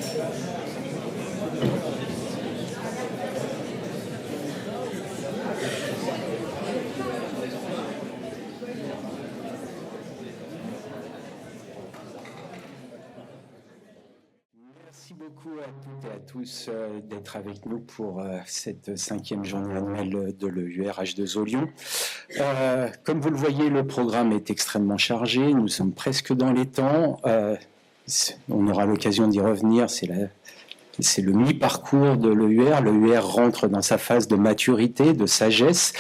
Merci beaucoup à toutes et à tous d'être avec nous pour cette 5e journée annuelle de l'EUR H2O Lyon. Comme vous le voyez, le programme est extrêmement chargé. Nous sommes presque dans les temps. On aura l'occasion d'y revenir. C'est le mi-parcours de l'EUR. L'EUR rentre dans sa phase de maturité, de sagesse.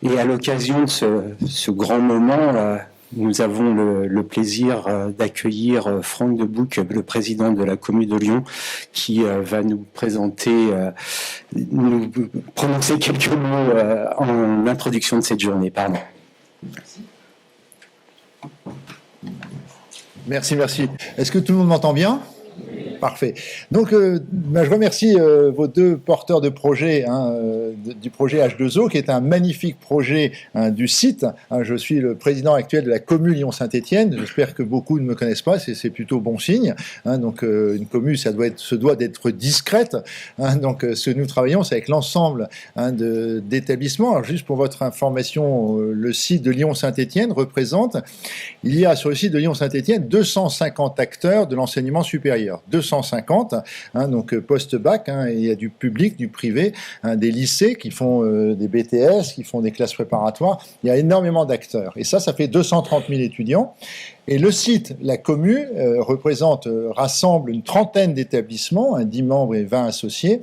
Et à l'occasion de ce grand moment, nous avons le plaisir d'accueillir Franck Debouc, le président de la commune de Lyon, qui va nous présenter, nous prononcer quelques mots en introduction de cette journée. Pardon. Merci. Est-ce que tout le monde m'entend bien ? Parfait. Donc, je remercie vos deux porteurs de projet, du projet H2O, qui est un magnifique projet du site. Je suis le président actuel de la commune Lyon-Saint-Étienne. J'espère que beaucoup ne me connaissent pas, c'est plutôt bon signe. Donc, une commune, se doit d'être discrète. Donc, ce que nous travaillons, c'est avec l'ensemble d'établissements. Alors, juste pour votre information, le site de Lyon-Saint-Étienne représente, il y a sur le site de Lyon-Saint-Étienne 250 acteurs de l'enseignement supérieur. 250, donc post-bac, il y a du public, du privé, des lycées qui font des BTS, qui font des classes préparatoires. Il y a énormément d'acteurs. Et ça fait 230 000 étudiants. Et le site, la commu, rassemble une trentaine d'établissements, 10 membres et 20 associés.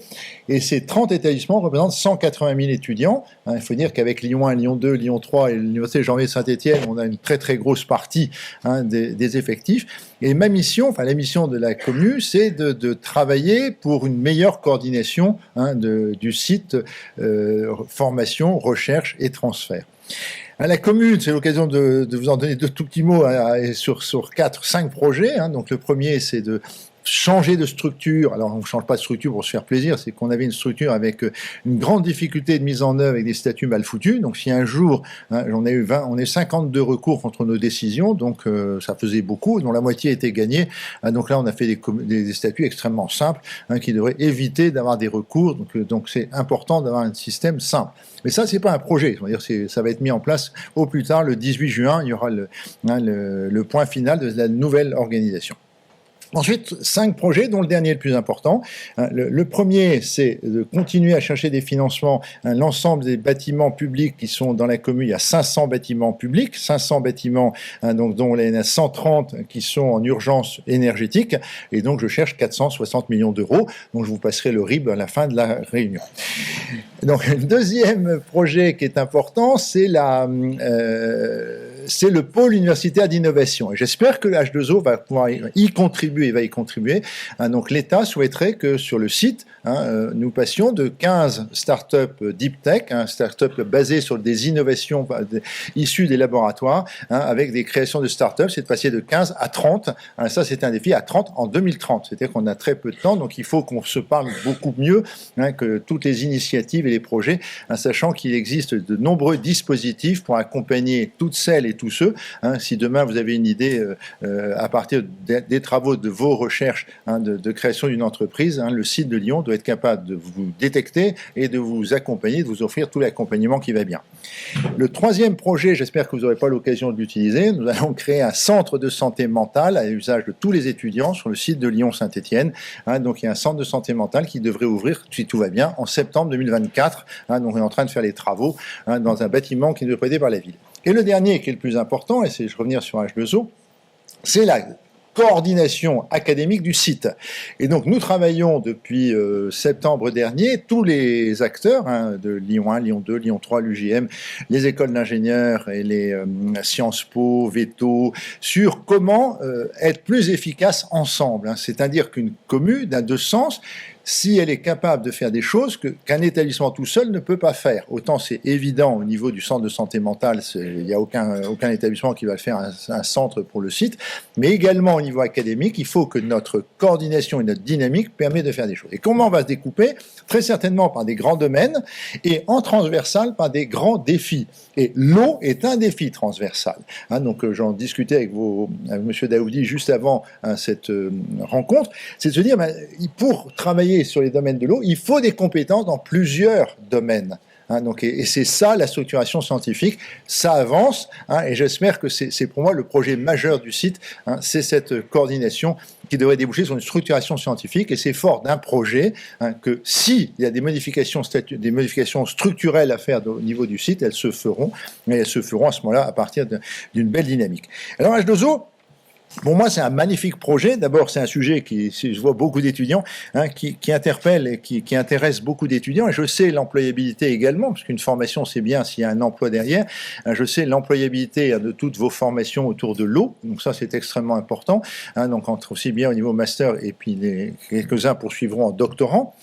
Et ces 30 établissements représentent 180 000 étudiants. Il faut dire qu'avec Lyon 1, Lyon 2, Lyon 3 et l'Université Jean-Vianney-Saint-Étienne, on a une très très grosse partie des effectifs. Et ma mission, la mission de la commu, c'est de travailler pour une meilleure coordination du site formation, recherche et transfert. À la commune, c'est l'occasion de vous en donner deux tout petits mots sur 4-5 projets. Donc le premier, c'est de changer de structure. Alors on ne change pas de structure pour se faire plaisir, c'est qu'on avait une structure avec une grande difficulté de mise en œuvre avec des statuts mal foutus. Donc si un jour, on a eu 52 recours contre nos décisions, donc ça faisait beaucoup, dont la moitié était gagnée. Donc là on a fait des statuts extrêmement simples qui devraient éviter d'avoir des recours. Donc c'est important d'avoir un système simple. Mais ça, c'est pas un projet. Ça va être mis en place au plus tard, le 18 juin, il y aura le point final de la nouvelle organisation. Ensuite, 5 projets, dont le dernier est le plus important. Le premier, c'est de continuer à chercher des financements. L'ensemble des bâtiments publics qui sont dans la commune, il y a 500 bâtiments publics, 500 bâtiments dont il y en a 130 qui sont en urgence énergétique. Et donc, je cherche 460 millions d'euros. Donc, je vous passerai le RIB à la fin de la réunion. Donc, le deuxième projet qui est important, c'est le pôle universitaire d'innovation. Et j'espère que l'H2O va pouvoir y contribuer. Donc l'État souhaiterait que sur le site, nous passions de 15 startups deep tech, startups basées sur des innovations issues des laboratoires, avec des créations de startups, c'est de passer de 15 à 30. Ça, c'est un défi à 30 en 2030. C'est-à-dire qu'on a très peu de temps, donc il faut qu'on se parle beaucoup mieux que toutes les initiatives et les projets, sachant qu'il existe de nombreux dispositifs pour accompagner toutes celles et tous ceux. Si demain vous avez une idée à partir des travaux de vos recherches de création d'une entreprise, le site de Lyon doit être capable de vous détecter et de vous accompagner, de vous offrir tout l'accompagnement qui va bien. Le troisième projet, j'espère que vous n'aurez pas l'occasion de l'utiliser, nous allons créer un centre de santé mentale à l'usage de tous les étudiants sur le site de Lyon-Saint-Étienne. Donc il y a un centre de santé mentale qui devrait ouvrir, si tout va bien, en septembre 2024. Donc on est en train de faire les travaux dans un bâtiment qui nous est prêté par la ville. Et le dernier, qui est le plus important, et je vais revenir sur H2O, c'est la coordination académique du site. Et donc nous travaillons depuis septembre dernier, tous les acteurs de Lyon 1, Lyon 2, Lyon 3, l'UGM, les écoles d'ingénieurs et les Sciences Po, Veto, sur comment être plus efficaces ensemble. C'est-à-dire qu'une commune a deux sens. si elle est capable de faire des choses qu'un établissement tout seul ne peut pas faire. Autant c'est évident au niveau du centre de santé mentale, il n'y a aucun établissement qui va faire un centre pour le site, mais également au niveau académique, il faut que notre coordination et notre dynamique permettent de faire des choses. Et comment on va se découper? Très certainement par des grands domaines et en transversal par des grands défis. Et l'eau est un défi transversal. Donc j'en discutais avec M. Daoudi juste avant cette rencontre, c'est de se dire, pour travailler sur les domaines de l'eau, il faut des compétences dans plusieurs domaines. Et c'est ça la structuration scientifique, ça avance, et j'espère que c'est pour moi le projet majeur du site, c'est cette coordination qui devrait déboucher sur une structuration scientifique, et c'est fort d'un projet que s'il y a des modifications structurelles à faire au niveau du site, elles se feront, mais elles se feront à ce moment-là à partir d'une belle dynamique. Alors H2O, pour moi, c'est un magnifique projet. D'abord, c'est un sujet je vois beaucoup d'étudiants, qui interpelle et qui intéresse beaucoup d'étudiants. Et je sais l'employabilité également, parce qu'une formation, c'est bien s'il y a un emploi derrière. Je sais l'employabilité de toutes vos formations autour de l'eau. Donc ça, c'est extrêmement important. Donc aussi bien au niveau master, et puis quelques-uns poursuivront en doctorant.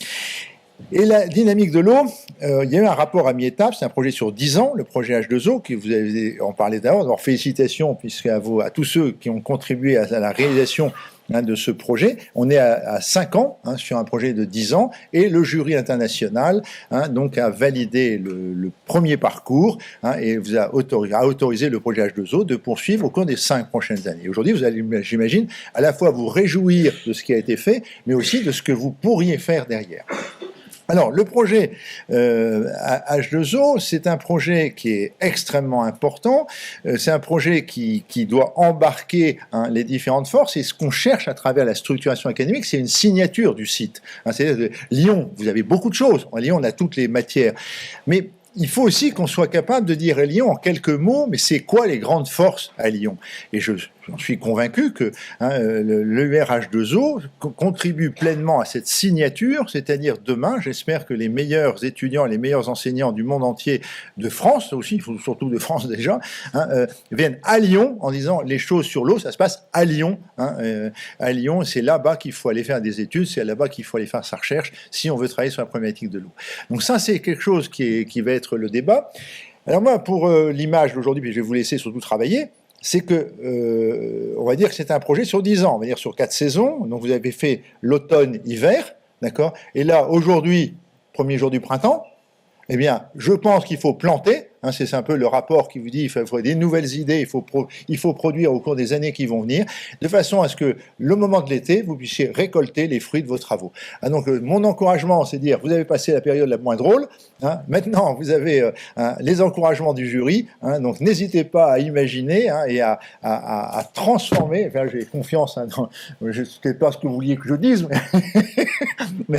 Et la dynamique de l'eau, il y a eu un rapport à mi-étape, c'est un projet sur 10 ans, le projet H2O, que vous avez en parlé d'abord. Alors félicitations à tous ceux qui ont contribué à la réalisation de ce projet. On est à 5 ans sur un projet de 10 ans, et le jury international donc a validé le premier parcours et vous a autorisé le projet H2O de poursuivre au cours des 5 prochaines années. Aujourd'hui, vous allez, j'imagine, à la fois vous réjouir de ce qui a été fait, mais aussi de ce que vous pourriez faire derrière. Alors, le projet H2O, c'est un projet qui est extrêmement important. C'est un projet qui doit embarquer les différentes forces. Et ce qu'on cherche à travers la structuration académique, c'est une signature du site. C'est-à-dire, Lyon, vous avez beaucoup de choses. À Lyon, on a toutes les matières. Mais il faut aussi qu'on soit capable de dire à Lyon en quelques mots, mais c'est quoi les grandes forces à Lyon? Et j'en suis convaincu que l'EUR-H2O contribue pleinement à cette signature, c'est-à-dire demain, j'espère que les meilleurs étudiants et les meilleurs enseignants du monde entier, de France aussi, surtout de France déjà, viennent à Lyon en disant les choses sur l'eau, ça se passe à Lyon. À Lyon, c'est là-bas qu'il faut aller faire des études, c'est là-bas qu'il faut aller faire sa recherche si on veut travailler sur la problématique de l'eau. Donc ça, c'est quelque chose qui va être le débat. Alors moi, pour l'image d'aujourd'hui, puis je vais vous laisser surtout travailler, c'est que, on va dire que c'est un projet sur 10 ans, on va dire sur 4 saisons. Donc vous avez fait l'automne-hiver, d'accord? Et là, aujourd'hui, premier jour du printemps, eh bien, je pense qu'il faut planter. C'est un peu le rapport qui vous dit qu'il faut des nouvelles idées, il faut produire au cours des années qui vont venir, de façon à ce que le moment de l'été, vous puissiez récolter les fruits de vos travaux. Donc mon encouragement, c'est de dire, vous avez passé la période la moins drôle, maintenant vous avez les encouragements du jury, donc n'hésitez pas à imaginer et à transformer, enfin, j'ai confiance, je ne sais pas ce que vous vouliez que je dise, mais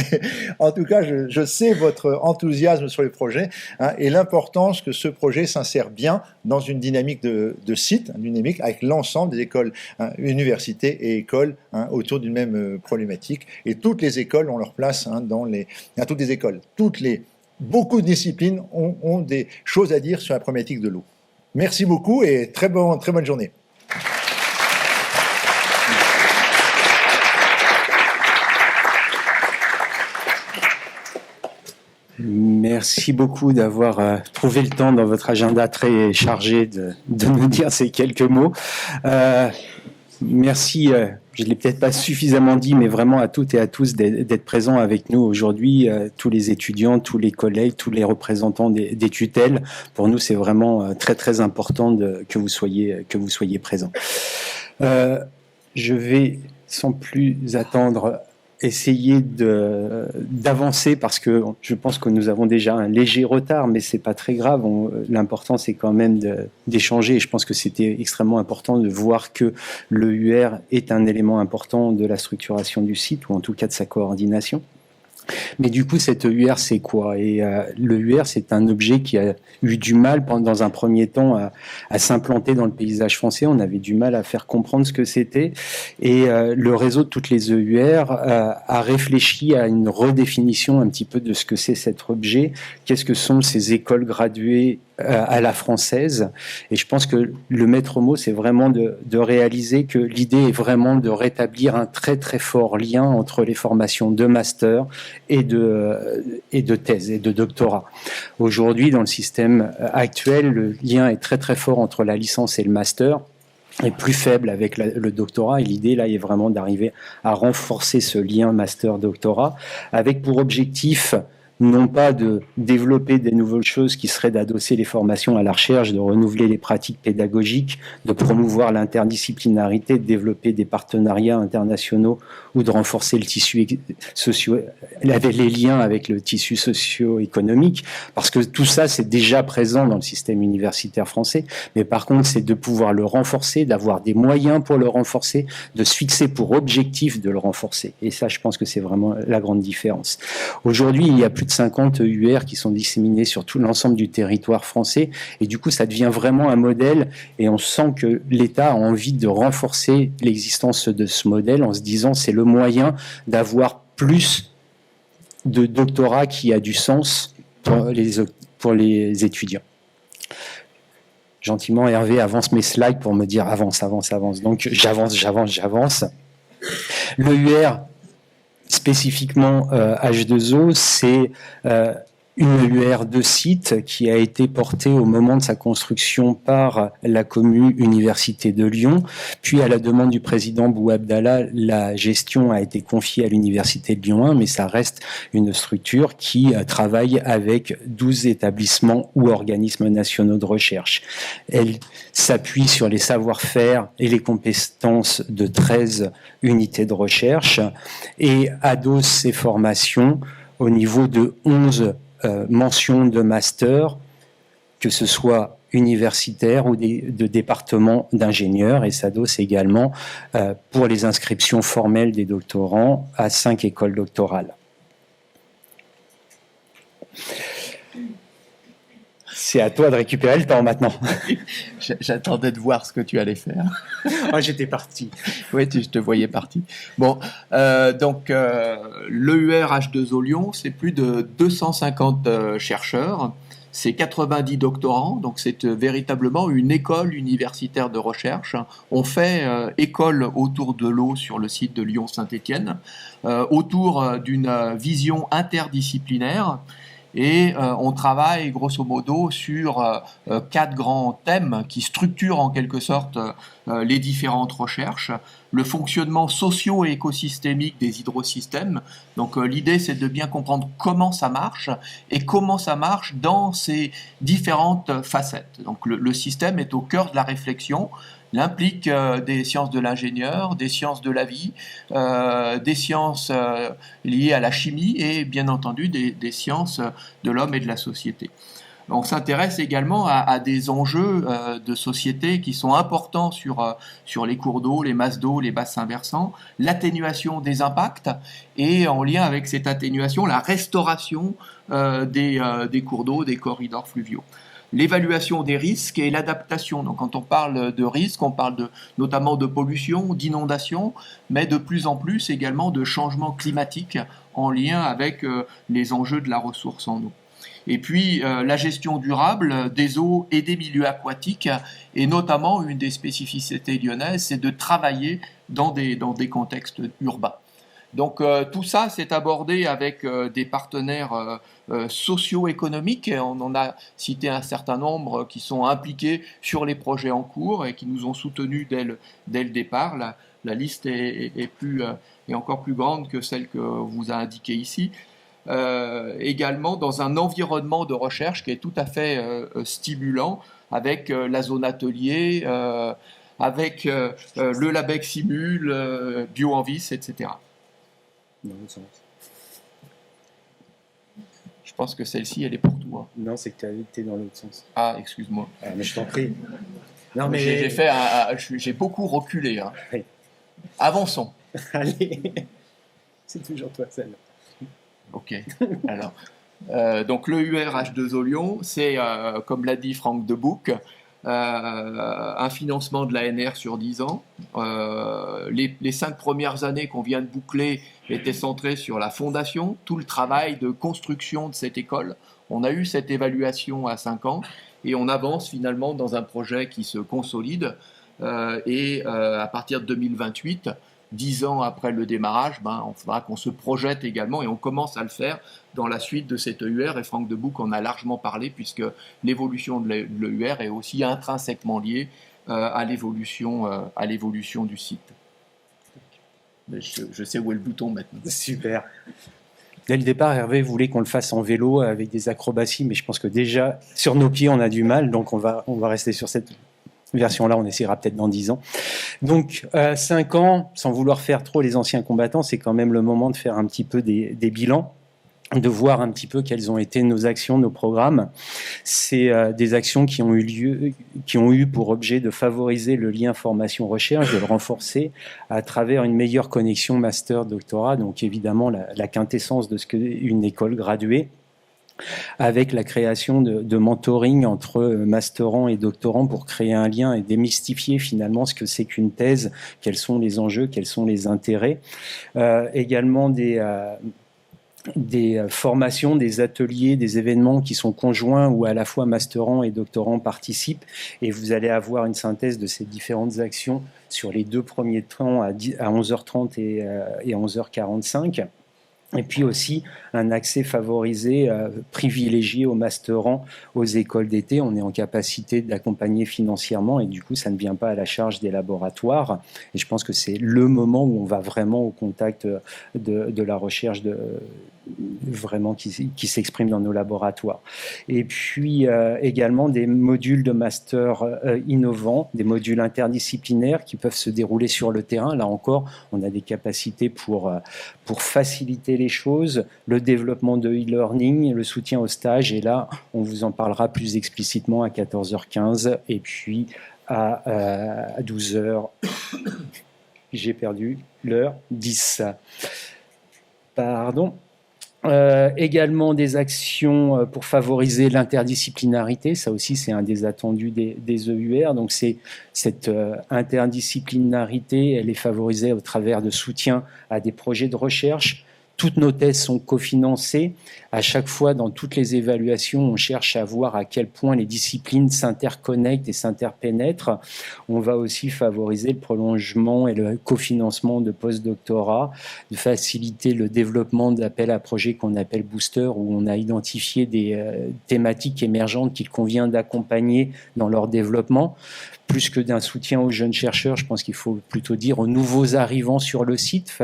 en tout cas, je sais votre enthousiasme sur les projets et l'importance que ce projet s'insère bien dans une dynamique de site, une dynamique avec l'ensemble des écoles, universités et écoles autour d'une même problématique. Et toutes les écoles ont leur place toutes les écoles, beaucoup de disciplines ont des choses à dire sur la problématique de l'eau. Merci beaucoup et très bonne journée. Merci beaucoup d'avoir trouvé le temps dans votre agenda très chargé de nous dire ces quelques mots. Merci, je ne l'ai peut-être pas suffisamment dit, mais vraiment à toutes et à tous d'être présents avec nous aujourd'hui, tous les étudiants, tous les collègues, tous les représentants des tutelles. Pour nous, c'est vraiment très très important que vous soyez présents. Je vais, sans plus attendre, essayer d'avancer parce que je pense que nous avons déjà un léger retard, mais c'est pas très grave. L'important, c'est quand même d'échanger. Et je pense que c'était extrêmement important de voir que l'EUR est un élément important de la structuration du site, ou en tout cas de sa coordination. Mais du coup, cette EUR, c'est quoi? Et l'EUR, c'est un objet qui a eu du mal, dans un premier temps, à s'implanter dans le paysage français. On avait du mal à faire comprendre ce que c'était. Et le réseau de toutes les EUR a réfléchi à une redéfinition un petit peu de ce que c'est cet objet. Qu'est-ce que sont ces écoles graduées à la française? Et je pense que le maître mot, c'est vraiment de réaliser que l'idée est vraiment de rétablir un très très fort lien entre les formations de master et de thèse et de doctorat. Aujourd'hui, dans le système actuel, le lien est très très fort entre la licence et le master, est plus faible avec le doctorat, et l'idée là est vraiment d'arriver à renforcer ce lien master-doctorat avec pour objectif non pas de développer des nouvelles choses qui seraient d'adosser les formations à la recherche, de renouveler les pratiques pédagogiques, de promouvoir l'interdisciplinarité, de développer des partenariats internationaux ou de renforcer le tissu les liens avec le tissu socio-économique, parce que tout ça c'est déjà présent dans le système universitaire français, mais par contre c'est de pouvoir le renforcer, d'avoir des moyens pour le renforcer, de se fixer pour objectif de le renforcer. Et ça, je pense que c'est vraiment la grande différence. Aujourd'hui, il y a plus de 50 UR qui sont disséminés sur tout l'ensemble du territoire français, et du coup ça devient vraiment un modèle, et on sent que l'État a envie de renforcer l'existence de ce modèle en se disant c'est le moyen d'avoir plus de doctorat qui a du sens pour les étudiants. Gentiment, Hervé avance mes slides pour me dire avance. Donc j'avance. Le UR spécifiquement H2O, c'est une UR de site qui a été portée au moment de sa construction par la commune Université de Lyon. Puis, à la demande du président Bouabdallah, la gestion a été confiée à l'Université de Lyon 1, mais ça reste une structure qui travaille avec 12 établissements ou organismes nationaux de recherche. Elle s'appuie sur les savoir-faire et les compétences de 13 unités de recherche et adosse ses formations au niveau de 11 mentions de master, que ce soit universitaire ou de départements d'ingénieurs, et s'adosse également pour les inscriptions formelles des doctorants à 5 écoles doctorales. C'est à toi de récupérer le temps maintenant. J'attendais de voir ce que tu allais faire. Oh, j'étais parti. Oui, je te voyais parti. Bon, donc l'EUR H2O Lyon, c'est plus de 250 chercheurs, c'est 90 doctorants, donc c'est véritablement une école universitaire de recherche. On fait école autour de l'eau sur le site de Lyon-Saint-Étienne, autour d'une vision interdisciplinaire. Et on travaille grosso modo sur 4 grands thèmes qui structurent en quelque sorte les différentes recherches. Le fonctionnement socio- et écosystémique des hydrosystèmes. Donc l'idée c'est de bien comprendre comment ça marche et comment ça marche dans ces différentes facettes. Donc le système est au cœur de la réflexion. Il implique des sciences de l'ingénieur, des sciences de la vie, des sciences liées à la chimie et bien entendu des sciences de l'homme et de la société. On s'intéresse également à des enjeux de société qui sont importants sur les cours d'eau, les masses d'eau, les bassins versants, l'atténuation des impacts et en lien avec cette atténuation, la restauration des cours d'eau, des corridors fluviaux. L'évaluation des risques et l'adaptation. Donc, quand on parle de risques, on parle notamment de pollution, d'inondation, mais de plus en plus également de changement climatique en lien avec les enjeux de la ressource en eau. Et puis, la gestion durable des eaux et des milieux aquatiques, et notamment une des spécificités lyonnaises, c'est de travailler dans des contextes urbains. Donc tout ça, c'est abordé avec des partenaires socio-économiques, et on en a cité un certain nombre qui sont impliqués sur les projets en cours et qui nous ont soutenus dès le départ. La liste est encore plus grande que celle que vous a indiquée ici. Également dans un environnement de recherche qui est tout à fait stimulant, avec la zone atelier, avec le LabEx Simul, BioEnvis, etc. Dans l'autre sens. Je pense que celle-ci, elle est pour toi. Non, c'est que tu as été dans l'autre sens. Ah, excuse-moi. Ah, mais je t'en prie. Non, mais j'ai beaucoup reculé. Hein. Oui. Avançons. Allez. C'est toujours toi, celle-là. Ok. Alors, donc le UR H2O Lyon, c'est, comme l'a dit Franck Debouc, un financement de l'ANR sur 10 ans. Les 5 premières années qu'on vient de boucler étaient centrées sur la fondation, tout le travail de construction de cette école. On a eu cette évaluation à 5 ans et on avance finalement dans un projet qui se consolide et à partir de 2028, 10 ans après le démarrage, on faudra qu'on se projette également, et on commence à le faire dans la suite de cette EUR, et Franck Debouc en a largement parlé, puisque l'évolution de l'EUR est aussi intrinsèquement liée à l'évolution du site. Mais je sais où est le bouton maintenant. Super. Dès le départ, Hervé voulait qu'on le fasse en vélo avec des acrobaties, mais je pense que déjà, sur nos pieds, on a du mal, donc on va rester sur cette version-là, on essaiera peut-être dans 10 ans. Donc, 5 ans, sans vouloir faire trop les anciens combattants, c'est quand même le moment de faire un petit peu des bilans, de voir un petit peu quelles ont été nos actions, nos programmes. C'est des actions qui ont eu pour objet de favoriser le lien formation-recherche, de le renforcer à travers une meilleure connexion master-doctorat, donc évidemment la quintessence de ce qu'est une école graduée, avec la création de mentoring entre masterants et doctorants pour créer un lien et démystifier finalement ce que c'est qu'une thèse, quels sont les enjeux, quels sont les intérêts. Également des formations, des ateliers, des événements qui sont conjoints où à la fois masterants et doctorants participent, et vous allez avoir une synthèse de ces différentes actions sur les 2 premiers temps à 11h30 et 11h45. Et puis aussi un accès favorisé, privilégié aux masterants, aux écoles d'été. On est en capacité d'accompagner financièrement et du coup, ça ne vient pas à la charge des laboratoires. Et je pense que c'est le moment où on va vraiment au contact de la recherche vraiment qui s'exprime dans nos laboratoires. Et puis également des modules de master innovants, des modules interdisciplinaires qui peuvent se dérouler sur le terrain. Là encore, on a des capacités pour faciliter les choses, le développement de e-learning, le soutien au stage. Et là, on vous en parlera plus explicitement à 14h15 et puis à 12h. J'ai perdu l'heure 10. Pardon. Également des actions pour favoriser l'interdisciplinarité, ça aussi c'est un des attendus des EUR, donc c'est cette interdisciplinarité, elle est favorisée au travers de soutien à des projets de recherche. Toutes nos thèses sont cofinancées. À chaque fois, dans toutes les évaluations, on cherche à voir à quel point les disciplines s'interconnectent et s'interpénètrent. On va aussi favoriser le prolongement et le cofinancement de post-doctorat, de faciliter le développement d'appels à projets qu'on appelle boosters, où on a identifié des thématiques émergentes qu'il convient d'accompagner dans leur développement. Plus que d'un soutien aux jeunes chercheurs, je pense qu'il faut plutôt dire aux nouveaux arrivants sur le site,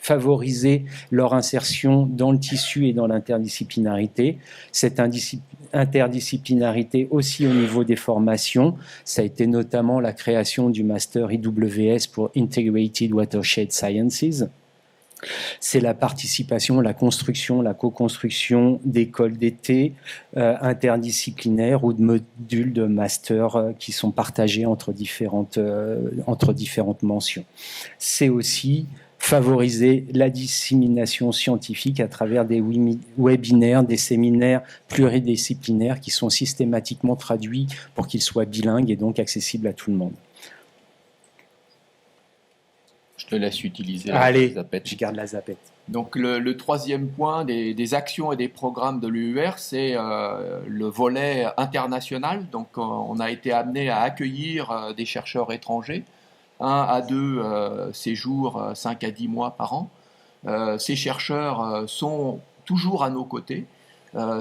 favoriser leur insertion dans le tissu et dans l'interdisciplinarité. Cette interdisciplinarité aussi au niveau des formations, ça a été notamment la création du master IWS pour Integrated Watershed Sciences. C'est la participation, la construction, la co-construction d'écoles d'été interdisciplinaires ou de modules de master qui sont partagés entre différentes mentions. C'est aussi favoriser la dissémination scientifique à travers des webinaires, des séminaires pluridisciplinaires qui sont systématiquement traduits pour qu'ils soient bilingues et donc accessibles à tout le monde. Je te laisse utiliser la zapette. Je garde la zapette. Donc le troisième point des actions et des programmes de l'UER, c'est le volet international. Donc on a été amené à accueillir des chercheurs étrangers, 1 à 2 séjours, 5 à 10 mois par an. Ces chercheurs sont toujours à nos côtés.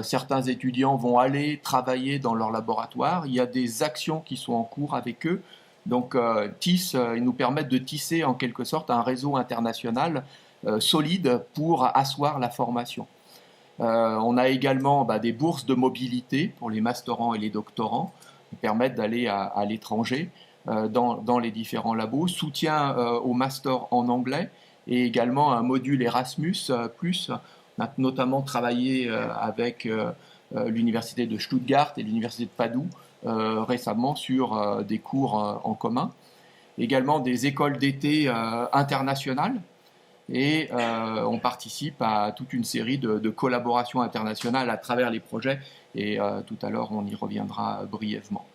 Certains étudiants vont aller travailler dans leur laboratoire. Il y a des actions qui sont en cours avec eux. Donc, ils nous permettent de tisser en quelque sorte un réseau international solide pour asseoir la formation. On a également des bourses de mobilité pour les masterants et les doctorants qui permettent d'aller à l'étranger dans les différents labos, soutien au master en anglais et également un module Erasmus+. On a notamment travaillé avec l'université de Stuttgart et l'université de Padoue récemment sur des cours en commun. Également des écoles d'été internationales et on participe à toute une série de collaborations internationales à travers les projets et tout à l'heure on y reviendra brièvement.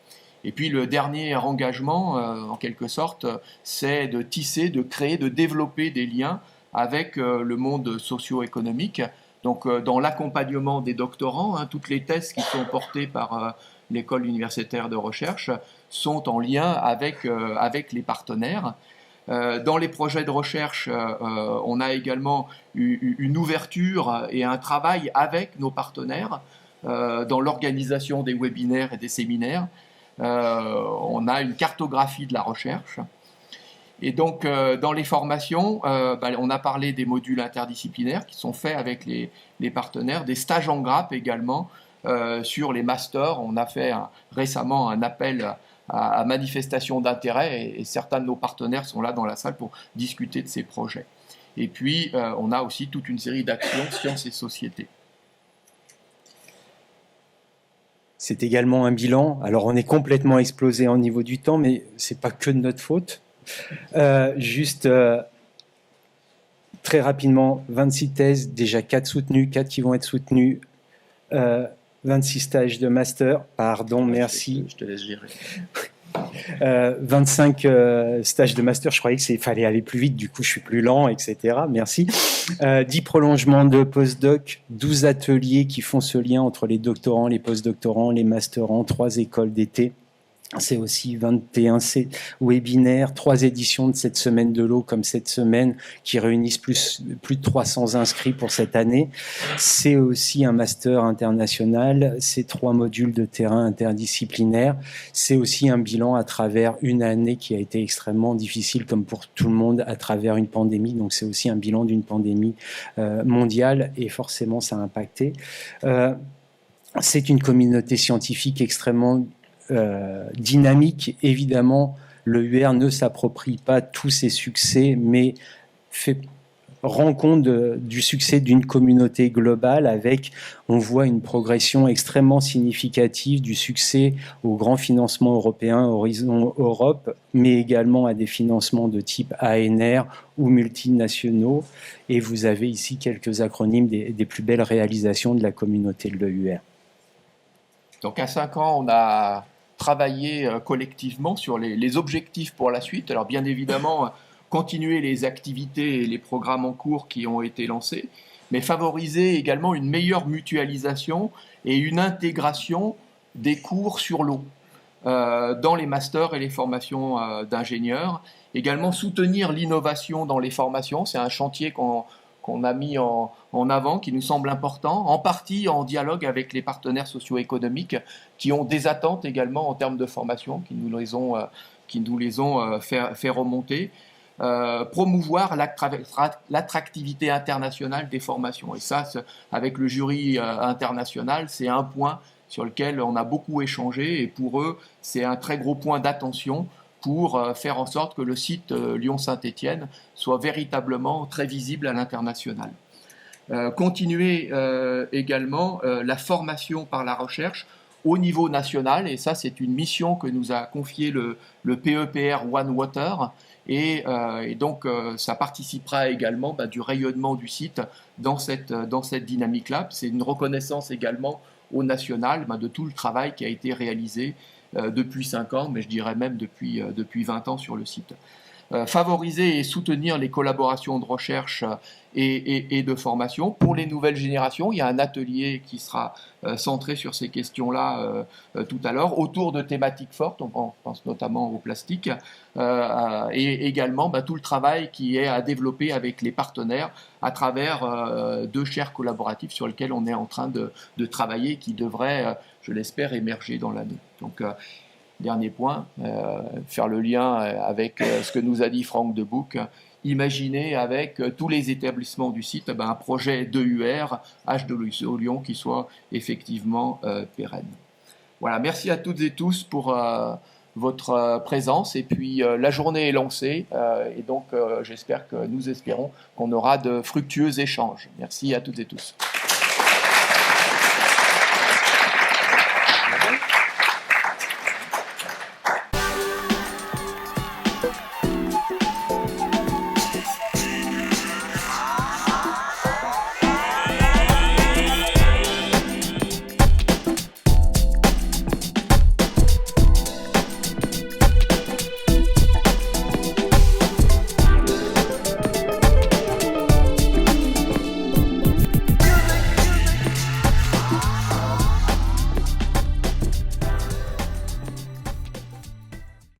Et puis le dernier engagement, en quelque sorte, c'est de tisser, de créer, de développer des liens avec le monde socio-économique. Donc dans l'accompagnement des doctorants, toutes les thèses qui sont portées par l'école universitaire de recherche sont en lien avec les partenaires. Dans les projets de recherche, on a également une ouverture et un travail avec nos partenaires dans l'organisation des webinaires et des séminaires. On a une cartographie de la recherche. Et donc, dans les formations, on a parlé des modules interdisciplinaires qui sont faits avec les partenaires, des stages en grappe également sur les masters. On a fait récemment un appel à manifestation d'intérêt et certains de nos partenaires sont là dans la salle pour discuter de ces projets. Et puis, on a aussi toute une série d'actions sciences et société. C'est également un bilan. Alors, on est complètement explosé au niveau du temps, mais ce n'est pas que de notre faute. Très rapidement, 26 thèses, déjà 4 soutenues, 4 qui vont être soutenues, 26 stages de master, pardon, merci. Je te laisse gérer. 25 stages de master, je croyais qu'il fallait aller plus vite, du coup je suis plus lent, etc. Merci. 10 prolongements de postdoc, 12 ateliers qui font ce lien entre les doctorants, les postdoctorants, les masterants, 3 écoles d'été. C'est aussi 21 webinaires, 3 éditions de cette semaine de l'eau comme cette semaine qui réunissent plus de 300 inscrits pour cette année. C'est aussi un master international, c'est 3 modules de terrain interdisciplinaires. C'est aussi un bilan à travers une année qui a été extrêmement difficile comme pour tout le monde à travers une pandémie. Donc c'est aussi un bilan d'une pandémie mondiale et forcément ça a impacté. C'est une communauté scientifique extrêmement dynamique. Évidemment, le UR ne s'approprie pas tous ses succès, mais rend compte du succès d'une communauté globale avec, on voit une progression extrêmement significative du succès au grand financement européen, Horizon Europe, mais également à des financements de type ANR ou multinationaux. Et vous avez ici quelques acronymes des plus belles réalisations de la communauté de l'EUR. Donc à 5 ans, on a travailler collectivement sur les objectifs pour la suite. Alors bien évidemment, continuer les activités et les programmes en cours qui ont été lancés, mais favoriser également une meilleure mutualisation et une intégration des cours sur l'eau dans les masters et les formations d'ingénieurs. Également soutenir l'innovation dans les formations, c'est un chantier qu'on a mis en avant, qui nous semble important, en partie en dialogue avec les partenaires socio-économiques qui ont des attentes également en termes de formation, qui nous les ont fait remonter. Promouvoir l'attractivité internationale des formations. Et ça, avec le jury international, c'est un point sur lequel on a beaucoup échangé et pour eux, c'est un très gros point d'attention pour faire en sorte que le site Lyon-Saint-Étienne soit véritablement très visible à l'international. Continuer également la formation par la recherche au niveau national, et ça c'est une mission que nous a confiée le PEPR One Water, et donc ça participera également du rayonnement du site dans cette dynamique-là. C'est une reconnaissance également au national de tout le travail qui a été réalisé depuis 5 ans, mais je dirais même depuis 20 ans sur le site. Favoriser et soutenir les collaborations de recherche et de formation. Pour les nouvelles générations, il y a un atelier qui sera centré sur ces questions-là tout à l'heure, autour de thématiques fortes, on pense notamment au plastique, et également tout le travail qui est à développer avec les partenaires à travers 2 chaires collaboratives sur lesquelles on est en train de travailler, qui devraient, je l'espère, émerger dans l'année. Donc, dernier point, faire le lien avec ce que nous a dit Franck Debouc, imaginer avec tous les établissements du site un projet d'EUR H2O Lyon qui soit effectivement pérenne. Voilà, merci à toutes et tous pour votre présence, et puis la journée est lancée, et donc j'espère que nous espérons qu'on aura de fructueux échanges. Merci à toutes et tous.